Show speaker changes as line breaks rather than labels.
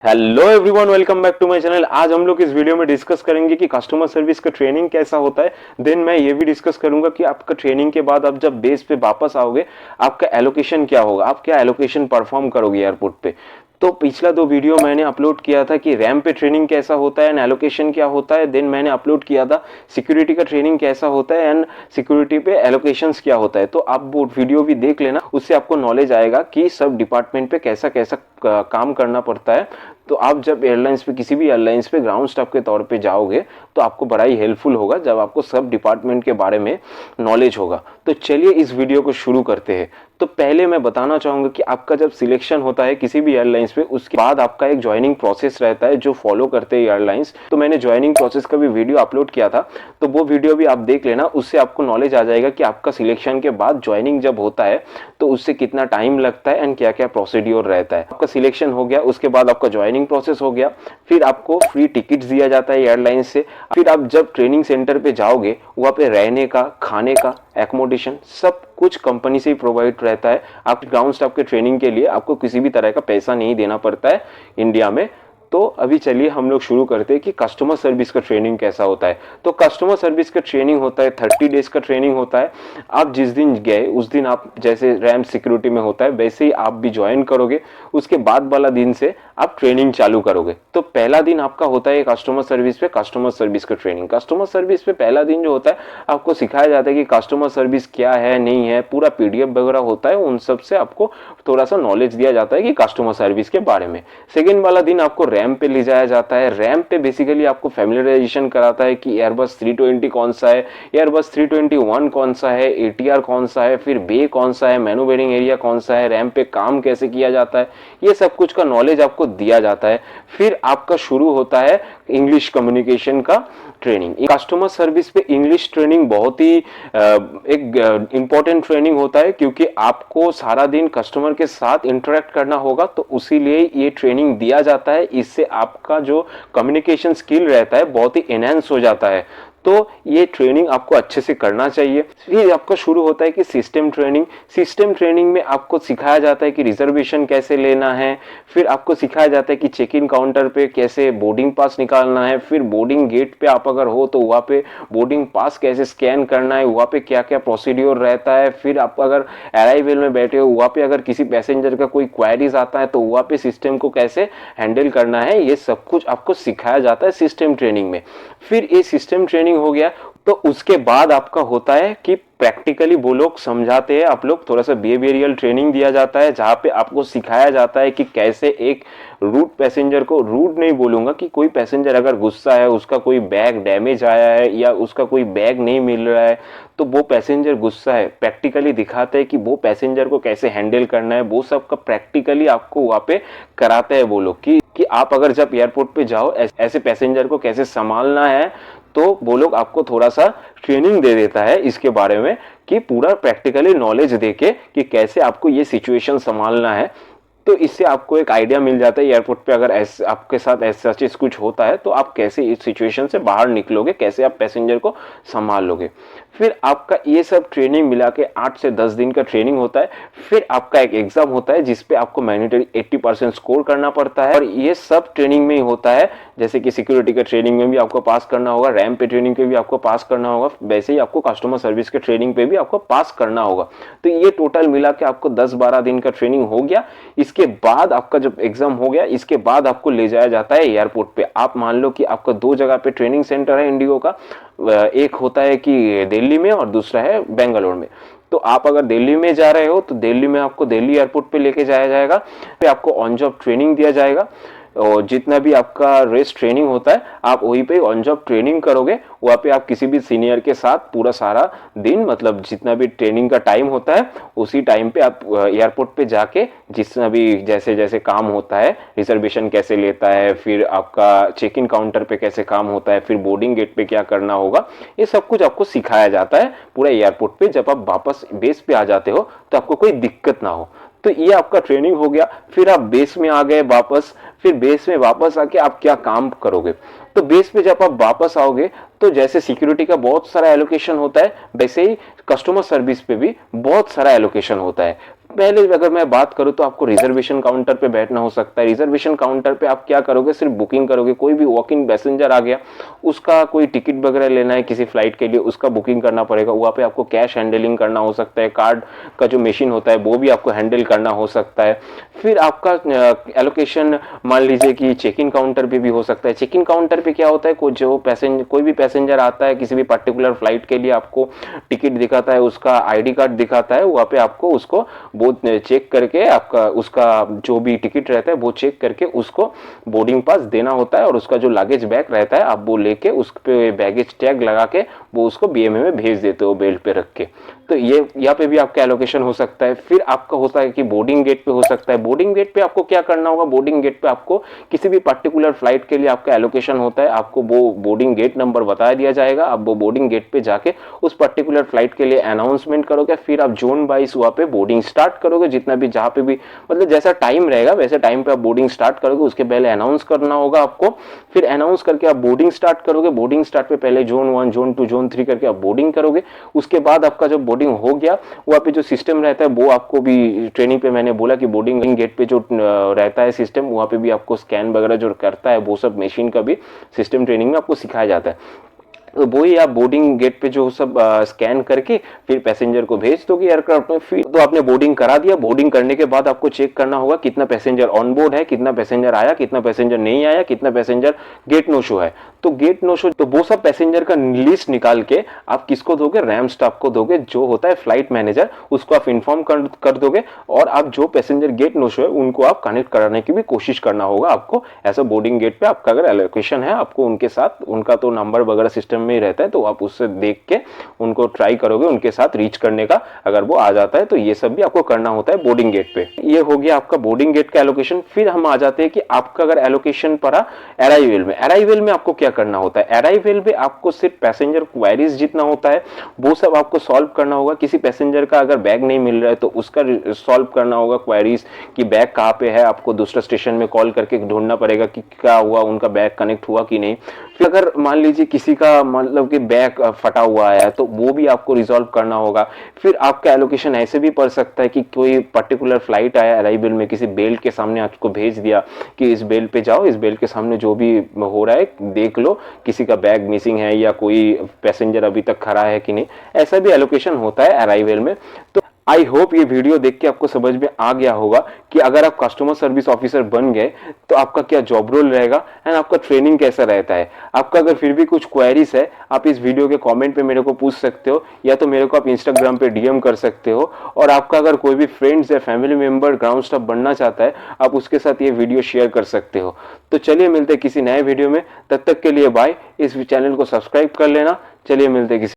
Hello everyone, welcome back to my channel. आज हम लोग इस वीडियो में डिस्कस करेंगे कि कस्टमर सर्विस का ट्रेनिंग कैसा होता है। देन मैं ये भी डिस्कस करूंगा कि आपका ट्रेनिंग के बाद आप जब बेस पे वापस आओगे आपका एलोकेशन क्या होगा, आप क्या एलोकेशन परफॉर्म करोगे एयरपोर्ट पे। तो पिछला 2 वीडियो मैंने अपलोड किया था कि रैम पे ट्रेनिंग कैसा होता है एंड एलोकेशन क्या होता है। देन मैंने अपलोड किया था सिक्योरिटी का ट्रेनिंग कैसा होता है एंड सिक्योरिटी पे एलोकेशंस क्या होता है। तो आप वो वीडियो भी देख लेना, उससे आपको नॉलेज आएगा कि सब डिपार्टमेंट पे कैसा कैसा काम करना पड़ता है। तो आप जब एयरलाइंस पे, किसी भी एयरलाइंस पे ग्राउंड स्टाफ के तौर पे जाओगे तो आपको बड़ा ही हेल्पफुल होगा जब आपको सब डिपार्टमेंट के बारे में नॉलेज होगा। तो चलिए इस वीडियो को शुरू करते हैं। तो पहले मैं बताना चाहूंगा कि आपका जब सिलेक्शन होता है किसी भी एयरलाइंस पे, उसके बाद आपका एक ज्वाइनिंग प्रोसेस रहता है जो फॉलो करते हैं एयरलाइंस। तो मैंने ज्वाइनिंग प्रोसेस का भी वीडियो अपलोड किया था, तो वो वीडियो भी आप देख लेना। उससे आपको नॉलेज आ जाएगा कि आपका सिलेक्शन के बाद ज्वाइनिंग जब होता है तो उससे कितना टाइम लगता है एंड क्या क्या प्रोसीड्योर रहता है। आपका सिलेक्शन हो गया, उसके बाद आपका ज्वाइनिंग प्रोसेस हो गया, फिर आपको फ्री टिकट्स दिया जाता है एयरलाइन से। फिर आप जब ट्रेनिंग सेंटर पे जाओगे वहां पे रहने का, खाने का, एकोमोडेशन सब कुछ कंपनी से ही प्रोवाइड रहता है। आप ग्राउंड स्टाफ के ट्रेनिंग के लिए आपको किसी भी तरह का पैसा नहीं देना पड़ता है इंडिया में। तो अभी चलिए हम लोग शुरू करते हैं कि कस्टमर सर्विस का ट्रेनिंग कैसा होता है। तो कस्टमर सर्विस का ट्रेनिंग होता है 30 डेज का ट्रेनिंग होता है। आप जिस दिन गए उस दिन आप, जैसे रैम सिक्योरिटी में होता है वैसे ही आप भी ज्वाइन करोगे। उसके बाद वाला दिन से आप ट्रेनिंग चालू करोगे। तो पहला दिन आपका होता है कस्टमर सर्विस पे, कस्टमर सर्विस का ट्रेनिंग। कस्टमर सर्विस पे पहला दिन जो होता है आपको सिखाया जाता है कि कस्टमर सर्विस क्या है, नहीं है, पूरा पीडीएफ वगैरह होता है, उन सब से आपको थोड़ा सा नॉलेज दिया जाता है कि कस्टमर सर्विस के बारे में। सेकेंड वाला दिन आपको रैम पे ले जाया जाता है। रैम पे बेसिकली आपको फैमिलियराइजेशन कराता है कि एयरबस 320 कौन सा है, एयरबस 321 कौन सा है, एटीआर कौन सा है, फिर बे कौन सा है, मैन्यूवरिंग एरिया कौन सा है, रैम पे काम कैसे किया जाता है, ये सब कुछ का नॉलेज आपको दिया जाता है। फिर आपका शुरू होता है इंग्लिश कम्युनिकेशन का ट्रेनिंग। कस्टमर सर्विस पे इंग्लिश ट्रेनिंग बहुत ही एक इंपॉर्टेंट ट्रेनिंग होता है, क्योंकि आपको सारा दिन कस्टमर के साथ इंटरेक्ट करना होगा, तो उसीलिए ये ट्रेनिंग दिया जाता है। इससे आपका जो कम्युनिकेशन स्किल रहता है बहुत ही एनहांस हो जाता है। तो ये ट्रेनिंग आपको अच्छे से करना चाहिए। फिर आपका शुरू होता है कि सिस्टम ट्रेनिंग। सिस्टम ट्रेनिंग में आपको सिखाया जाता है कि रिजर्वेशन कैसे लेना है। फिर आपको सिखाया जाता है कि चेक इन काउंटर पे कैसे बोर्डिंग पास निकालना है। फिर बोर्डिंग गेट पे आप अगर हो तो वहाँ पे बोर्डिंग पास कैसे स्कैन करना है, वहाँ पे क्या क्या प्रोसीड्योर रहता है। फिर आप अगर अराइवल में बैठे हो, वहाँ पे अगर किसी पैसेंजर का कोई क्वेरीज आता है तो वहाँ पे सिस्टम को कैसे हैंडल करना है, ये सब कुछ आपको सिखाया जाता है सिस्टम ट्रेनिंग में। फिर ये सिस्टम ट्रेनिंग हो गया, तो उसके बाद आपका होता है कि प्रैक्टिकली वो लोग समझाते हैं, आप लोग थोड़ा सा बिहेवियरल ट्रेनिंग दिया जाता है, जहां पे आपको सिखाया जाता है कि कैसे एक रूड पैसेंजर को, रूड नहीं बोलूंगा, कि कोई पैसेंजर अगर गुस्सा है, उसका कोई बैग डैमेज आया है या उसका कोई बैग नहीं मिल रहा है, तो वो पैसेंजर गुस्सा है, प्रैक्टिकली दिखाते हैं कि वो पैसेंजर को कैसे हैंडल करना है। वो सब का प्रैक्टिकली आपको वहां पे कराते हैं वो लोग कि आप अगर जब एयरपोर्ट पे जाओ ऐसे पैसेंजर को कैसे संभालना है। तो वो लोग आपको थोड़ा सा ट्रेनिंग दे देता है इसके बारे में, कि पूरा प्रैक्टिकली नॉलेज देके कि कैसे आपको ये सिचुएशन संभालना है। तो इससे आपको एक आइडिया मिल जाता है एयरपोर्ट पे अगर ऐसे आपके साथ ऐसा चीज कुछ होता है तो आप कैसे इस सिचुएशन से बाहर निकलोगे, कैसे आप पैसेंजर को संभाल लोगे। फिर आपका ये सब ट्रेनिंग मिला के 8 से 10 दिन का ट्रेनिंग होता है। फिर आपका एक एग्जाम होता है जिसपे आपको मैंडेटरी 80% स्कोर करना पड़ता है, और ये सब ट्रेनिंग में ही होता है। जैसे कि सिक्योरिटी के ट्रेनिंग में भी आपको पास करना होगा, रैम पे ट्रेनिंग पे भी आपको पास करना होगा, वैसे ही आपको कस्टमर सर्विस के ट्रेनिंग पे भी आपको पास करना होगा। तो ये टोटल मिला के आपको 10-12 दिन का ट्रेनिंग हो गया। इसके बाद आपका जब एग्जाम हो गया, इसके बाद आपको ले जाया जाता है एयरपोर्ट पे। आप मान लो कि आपका 2 जगह पे ट्रेनिंग सेंटर है इंडिगो का, एक होता है कि दिल्ली में और दूसरा है बेंगलोर में। तो आप अगर दिल्ली में जा रहे हो तो दिल्ली में आपको दिल्ली एयरपोर्ट पे लेके जाया जाएगा, फिर आपको ऑन जॉब ट्रेनिंग दिया जाएगा, और जितना भी आपका रेस ट्रेनिंग होता है आप वहीं पे ऑन जॉब ट्रेनिंग करोगे। वहाँ पे आप किसी भी सीनियर के साथ पूरा सारा दिन, मतलब जितना भी ट्रेनिंग का टाइम होता है उसी टाइम पे आप एयरपोर्ट पे जाके जितना भी जैसे जैसे काम होता है, रिजर्वेशन कैसे लेता है, फिर आपका चेक इन काउंटर पे कैसे काम होता है, फिर बोर्डिंग गेट पे क्या करना होगा, ये सब कुछ आपको सिखाया जाता है पूरा एयरपोर्ट पे। जब आप वापस बेस पे आ जाते हो तो आपको कोई दिक्कत ना हो। तो ये आपका ट्रेनिंग हो गया। फिर आप बेस में आ गए वापस। फिर बेस में वापस आके आप क्या काम करोगे। तो बेस पे जब आप वापस आओगे तो जैसे सिक्योरिटी का बहुत सारा एलोकेशन होता है, वैसे ही कस्टमर सर्विस पे भी बहुत सारा एलोकेशन होता है। पहले अगर मैं बात करूं तो आपको रिजर्वेशन काउंटर पे बैठना हो सकता है। रिजर्वेशन काउंटर पे आप क्या करोगे, सिर्फ बुकिंग करोगे। कोई भी वॉक इन पैसेंजर आ गया, उसका कोई टिकट वगैरह लेना है किसी फ्लाइट के लिए, उसका बुकिंग करना पड़ेगा। वहां पे आपको कैश हैंडलिंग करना हो सकता है, कार्ड का जो मशीन होता है वो भी आपको हैंडल करना हो सकता है। फिर आपका एलोकेशन मान लीजिए कि चेक इन काउंटर पे भी हो सकता है। चेक इन काउंटर पे क्या होता है, कोई भी पैसेंजर आता है किसी भी पर्टिकुलर फ्लाइट के लिए, आपको टिकट दिखाता है, उसका आईडी कार्ड दिखाता है, वहां पे आपको उसको वो चेक करके आपका उसका जो भी टिकट रहता है वो चेक करके उसको बोर्डिंग पास देना होता है, और उसका जो लगेज बैग रहता है आप वो लेके उस पे बैगेज टैग लगा के वो उसको बीएमए में भेज देते हो बेल्ट पे रख के। तो ये यहाँ पे भी आपका एलोकेशन हो सकता है। फिर आपका होता है कि बोर्डिंग गेट पे हो सकता है। बोर्डिंग गेट पे आपको क्या करना होगा, बोर्डिंग गेट पे आपको किसी भी पर्टिकुलर फ्लाइट के लिए आपका एलोकेशन होता है, आपको वो बोर्डिंग गेट नंबर बता दिया जाएगा। आप वो बोर्डिंग गेट पे जाके उस पर्टिकुलर फ्लाइट के लिए अनाउंसमेंट करोगे, फिर आप जोन वाइज वहां पे बोर्डिंग स्टार्ट करोगे। जितना भी जहां पे भी मतलब जैसा टाइम रहेगा वैसे टाइम पे आप बोर्डिंग स्टार्ट करोगे। उसके पहले अनाउंस करना होगा आपको, फिर अनाउंस करके आप बोर्डिंग स्टार्ट करोगे। बोर्डिंग स्टार्ट पे पहले जोन 1 जोन 2 जोन 3 करके आप बोर्डिंग करोगे। उसके बाद आपका जब बोर्डिंग हो गया, वहां पे जो सिस्टम रहता है वो आपको भी ट्रेनिंग पे मैंने बोला कि बोर्डिंग गेट पे जो रहता है सिस्टम, वहां पे भी आपको स्कैन वगैरह जो करता है वो सब मशीन का भी सिस्टम ट्रेनिंग में आपको सिखाया जाता है। तो वही आप बोर्डिंग गेट पे जो सब स्कैन करके फिर पैसेंजर को भेज दोगे एयरक्राफ्ट में। फिर तो आपने बोर्डिंग करा दिया। बोर्डिंग करने के बाद आपको चेक करना होगा कितना पैसेंजर ऑन बोर्ड है, कितना पैसेंजर आया, कितना पैसेंजर नहीं आया, कितना पैसेंजर गेट नो शो है। तो गेट नो शो, तो वो सब पैसेंजर का लिस्ट निकाल के आप किसको दोगे, रैम स्टाफ को दोगे, जो होता है फ्लाइट मैनेजर, उसको आप इन्फॉर्म कर दोगे। और आप जो पैसेंजर गेट नो शो है उनको आप कनेक्ट कराने की भी कोशिश करना होगा आपको। ऐसा बोर्डिंग गेट पे आपका अगर एलोकेशन है, आपको उनके साथ, उनका तो नंबर वगैरह सिस्टम में ही रहता है, तो आप उससे देख के उनको ट्राई करोगे उनके साथ रीच करने का। अगर वो आ जाता है तो ये सब भी आपको करना होता है बोर्डिंग गेट पे। ये हो गया आपका बोर्डिंग गेट का एलोकेशन। फिर हम आ जाते हैं कि आपका अगर एलोकेशन पड़ा अराइवल में। अराइवल में आपको क्या करना होता है, अराइवल में आपको सिर्फ पैसेंजर क्वेरीज जितना होता है वो सब आपको सॉल्व करना होगा। किसी पैसेंजर का अगर बैग नहीं मिल रहा है तो उसका सॉल्व करना होगा क्वेरीज कि बैग कहाँ पे है। आपको दूसरा स्टेशन में कॉल करके ढूंढना पड़ेगा कि क्या हुआ, उनका बैग कनेक्ट हुआ कि नहीं। फिर अगर मान लीजिए किसी का मतलब कि बैग फटा हुआ है तो वो भी आपको रिजॉल्व करना होगा। फिर आपका एलोकेशन ऐसे भी पड़ सकता है कि कोई पर्टिकुलर फ्लाइट आया अराइवल में, किसी बेल्ट के सामने आपको भेज दिया कि इस बेल्ट पे जाओ, इस बेल्ट के सामने जो भी हो रहा है देख लो, किसी का बैग मिसिंग है या कोई पैसेंजर अभी तक खड़ा है कि नहीं। ऐसा भी एलोकेशन होता है अराइवल में। तो आई होप ये वीडियो देख के आपको समझ में आ गया होगा कि अगर आप कस्टमर सर्विस ऑफिसर बन गए तो आपका क्या जॉब रोल रहेगा एंड आपका ट्रेनिंग कैसा रहता है। आपका अगर फिर भी कुछ क्वेरीज है, आप इस वीडियो के कमेंट पे मेरे को पूछ सकते हो, या तो मेरे को आप इंस्टाग्राम पे डीएम कर सकते हो। और आपका अगर कोई भी फ्रेंड्स या फैमिली मेंबर ग्राउंड स्टाफ बनना चाहता है, आप उसके साथ ये वीडियो शेयर कर सकते हो। तो चलिए मिलते हैं किसी नए वीडियो में, तब तक के लिए बाय। इस चैनल को सब्सक्राइब कर लेना। चलिए मिलते हैं किसी